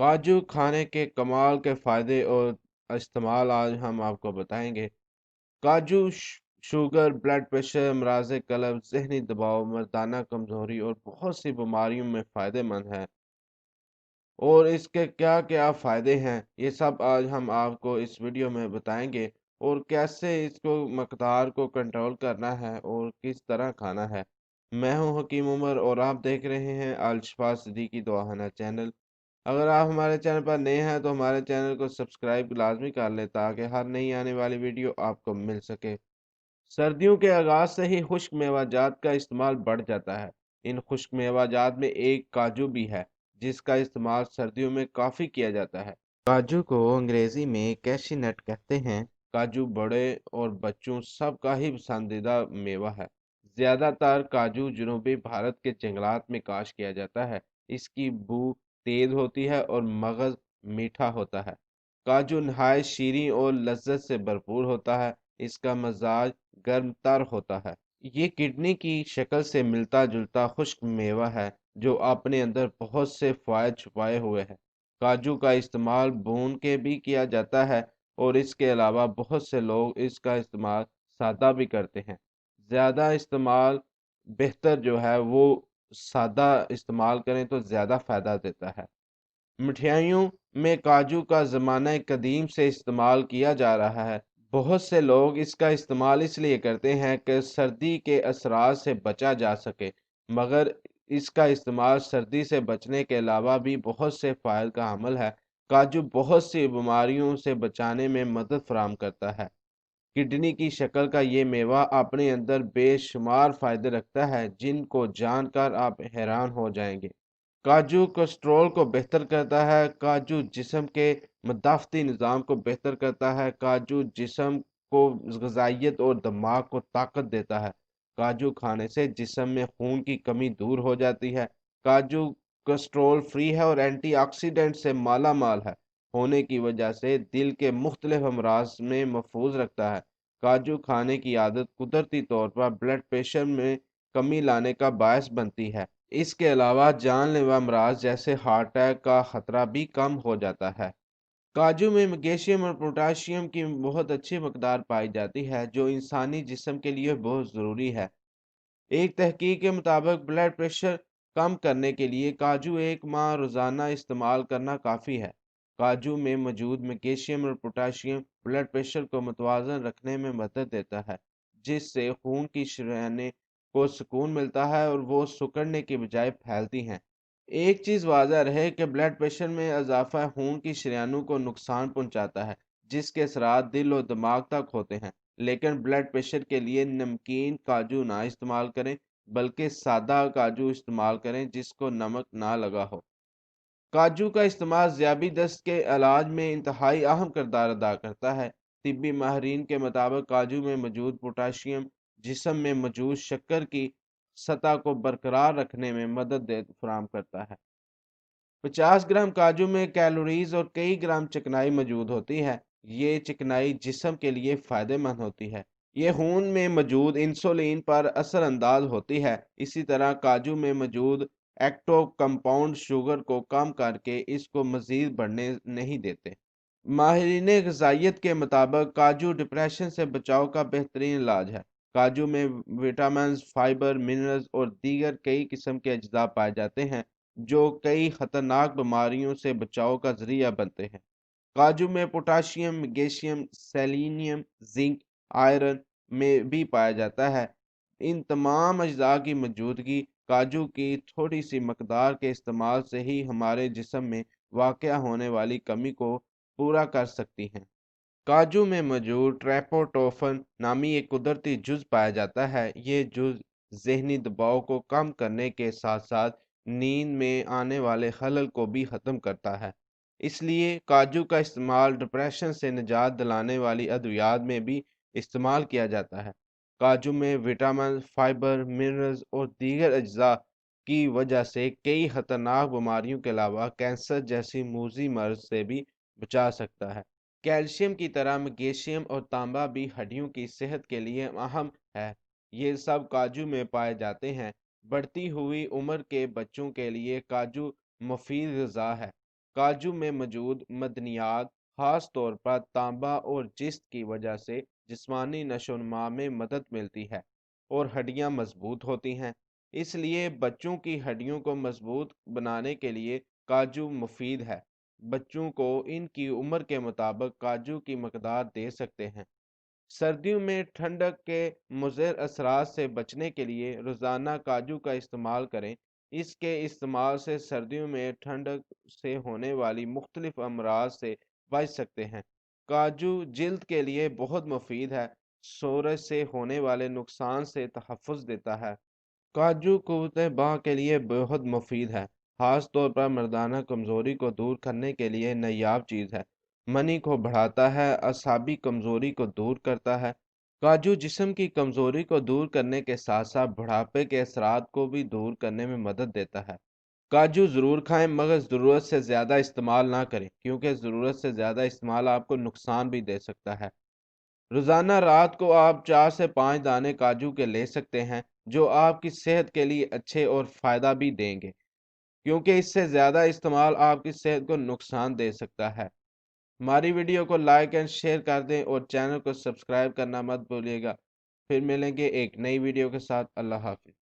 काजू खाने के कमाल के फायदे और इस्तेमाल आज हम आपको बताएंगे। काजू शुगर, ब्लड प्रेशर, अमराज कल्ब, जहनी दबाव, मर्दाना कमजोरी और बहुत सी बीमारियों में फायदेमंद है। और इसके क्या क्या फायदे हैं ये सब आज हम आपको इस वीडियो में बताएंगे, और कैसे इसको मकदार को कंट्रोल करना है और किस तरह खाना है। मैं हूं हकीम उमर और आप देख रहे हैं अलशफा सिद्दीकी दवाखाना चैनल। अगर आप हमारे चैनल पर नए हैं तो हमारे चैनल को सब्सक्राइब लाजमी कर लें ताकि हर नई आने वाली वीडियो आपको मिल सके। सर्दियों के आगाज से ही खुश्क मेवाजात का इस्तेमाल बढ़ जाता है। इन खुश्क मेवाजात में एक काजू भी है जिसका इस्तेमाल सर्दियों में काफ़ी किया जाता है। काजू को अंग्रेज़ी में कैशी नट कहते हैं। काजू बड़े और बच्चों सब का ही पसंदीदा मेवा है। ज़्यादातर काजू जनूबी भारत के जंगलात में काश्त किया जाता है। इसकी बू तेज़ होती है और मगज़ मीठा होता है। काजू नहायत शीरीं और लज्जत से भरपूर होता है। इसका मजाज गर्म तर होता है। ये किडनी की शक्ल से मिलता जुलता खुश्क मेवा है जो अपने अंदर बहुत से फ़वाद छुपाए हुए है। काजू का इस्तेमाल भून के भी किया जाता है और इसके अलावा बहुत से लोग इसका इस्तेमाल सादा भी करते हैं। ज़्यादा इस्तेमाल बेहतर जो है वो सादा इस्तेमाल करें तो ज़्यादा फ़ायदा देता है। मिठाइयों में काजू का ज़माना कदीम से इस्तेमाल किया जा रहा है। बहुत से लोग इसका इस्तेमाल इसलिए करते हैं कि सर्दी के असरात से बचा जा सके, मगर इसका इस्तेमाल सर्दी से बचने के अलावा भी बहुत से फ़ायदे का अमल है। काजू बहुत सी बीमारियों से बचाने में मदद फराहम करता है। किडनी की शक्ल का ये मेवा अपने अंदर बेशुमार फ़ायदे रखता है जिनको जानकर आप हैरान हो जाएंगे। काजू कोलेस्ट्रॉल को बेहतर करता है। काजू जिस्म के मदाफ़ती निज़ाम को बेहतर करता है। काजू जिस्म को ग़िज़ाइयत और दिमाग को ताकत देता है। काजू खाने से जिस्म में खून की कमी दूर हो जाती है। काजू कोलेस्ट्रॉल फ्री है और एंटीऑक्सीडेंट से माला माल है होने की वजह से दिल के मुख्तलिफ अमराज में महफूज रखता है। काजू खाने की आदत कुदरती तौर पर ब्लड प्रेशर में कमी लाने का बायस बनती है। इसके अलावा जानलेवा अमराज जैसे हार्ट अटैक का खतरा भी कम हो जाता है। काजू में मैग्नीशियम और पोटाशियम की बहुत अच्छी मकदार पाई जाती है जो इंसानी जिस्म के लिए बहुत ज़रूरी है। एक तहकीक के मुताबिक ब्लड प्रेशर कम करने के लिए काजू एक माह रोज़ाना इस्तेमाल करना काफ़ी है। काजू में मौजूद मैग्नीशियम और पोटाशियम ब्लड प्रेशर को मुतवाज़न रखने में मदद देता है, जिससे खून की शरीयानें को सुकून मिलता है और वो सिकुड़ने की बजाय फैलती हैं। एक चीज़ वाज़ह रहे कि ब्लड प्रेशर में इजाफा खून की शरीयानों को नुकसान पहुंचाता है, जिसके असरात दिल और दिमाग तक होते हैं। लेकिन ब्लड प्रेशर के लिए नमकीन काजू ना इस्तेमाल करें, बल्कि सादा काजू इस्तेमाल करें जिसको नमक ना लगा हो। काजू का इस्तेमाल ज़ियाबी दस्त के इलाज में इंतहाई अहम किरदार अदा करता है। तिब्बी माहिरीन के मुताबिक काजू में मौजूद पोटाशियम जिस्म में मौजूद शक्कर की सतह को बरकरार रखने में मदद फराहम करता है। 50 ग्राम काजू में कैलोरीज और कई ग्राम चिकनाई मौजूद होती है। ये चिकनाई जिस्म के लिए फ़ायदेमंद होती है। ये खून में मौजूद इंसुलिन पर असरअंदाज होती है। इसी तरह काजू में मौजूद एक्टो कंपाउंड शुगर को कम करके इसको मज़ीद बढ़ने नहीं देते। माहिरीन ग़िज़ाइयत के मुताबिक काजू डिप्रेशन से बचाव का बेहतरीन इलाज है। काजू में विटामिन, फाइबर, मिनरल्स और दीगर कई किस्म के अज्जा पाए जाते हैं जो कई खतरनाक बीमारियों से बचाव का ज़रिया बनते हैं। काजू में potassium, magnesium, selenium, zinc, iron में भी पाया जाता है। इन तमाम अज्जा की मौजूदगी काजू की थोड़ी सी मकदार के इस्तेमाल से ही हमारे जिस्म में वाक़या होने वाली कमी को पूरा कर सकती हैं। काजू में मौजूद ट्राइपोटोफन नामी एक कुदरती जुज़ पाया जाता है। ये जुज़ ज़हनी दबाव को कम करने के साथ साथ नींद में आने वाले खलल को भी ख़त्म करता है। इसलिए काजू का इस्तेमाल डिप्रेशन से निजात दिलाने वाली अद्वियात में भी इस्तेमाल किया जाता है। काजू में विटामिन, फाइबर, मिनरल्स और दीगर अज्जा की वजह से कई खतरनाक बीमारियों के अलावा कैंसर जैसी मूजी मर्ज से भी बचा सकता है। कैल्शियम की तरह मैग्नीशियम और तांबा भी हड्डियों की सेहत के लिए अहम है। ये सब काजू में पाए जाते हैं। बढ़ती हुई उम्र के बच्चों के लिए काजू मुफीद ग़िज़ा है। काजू में मौजूद मदनियात खास तौर पर तांबा और जिस्त की वजह से जिस्मानी नशोनुमा में मदद मिलती है और हड्डियां मजबूत होती हैं। इसलिए बच्चों की हड्डियों को मजबूत बनाने के लिए काजू मुफीद है। बच्चों को इनकी उम्र के मुताबिक काजू की मकदार दे सकते हैं। सर्दियों में ठंडक के मुज़र असरात से बचने के लिए रोज़ाना काजू का इस्तेमाल करें। इसके इस्तेमाल से सर्दियों में ठंडक से होने वाली मुख्तलिफ अमराज से बच सकते हैं। काजू जिल्द के लिए बहुत मुफीद है, सूरज से होने वाले नुकसान से तहफ़्फ़ुज़ देता है। काजू क़ुव्वत बाह के लिए बहुत मुफीद है, ख़ास तौर पर मर्दाना कमज़ोरी को दूर करने के लिए नायाब चीज़ है। मनी को बढ़ाता है, असाबी कमज़ोरी को दूर करता है। काजू जिस्म की कमज़ोरी को दूर करने के साथ साथ बुढ़ापे के असरात को भी दूर करने में मदद देता है। काजू ज़रूर खाएं मगर ज़रूरत से ज़्यादा इस्तेमाल ना करें, क्योंकि ज़रूरत से ज़्यादा इस्तेमाल आपको नुकसान भी दे सकता है। रोज़ाना रात को आप 4 से 5 दाने काजू के ले सकते हैं, जो आपकी सेहत के लिए अच्छे और फ़ायदा भी देंगे, क्योंकि इससे ज़्यादा इस्तेमाल आपकी सेहत को नुकसान दे सकता है। हमारी वीडियो को लाइक एंड शेयर कर दें और चैनल को सब्सक्राइब करना मत भूलिएगा। फिर मिलेंगे एक नई वीडियो के साथ। अल्लाह हाफ़िज़।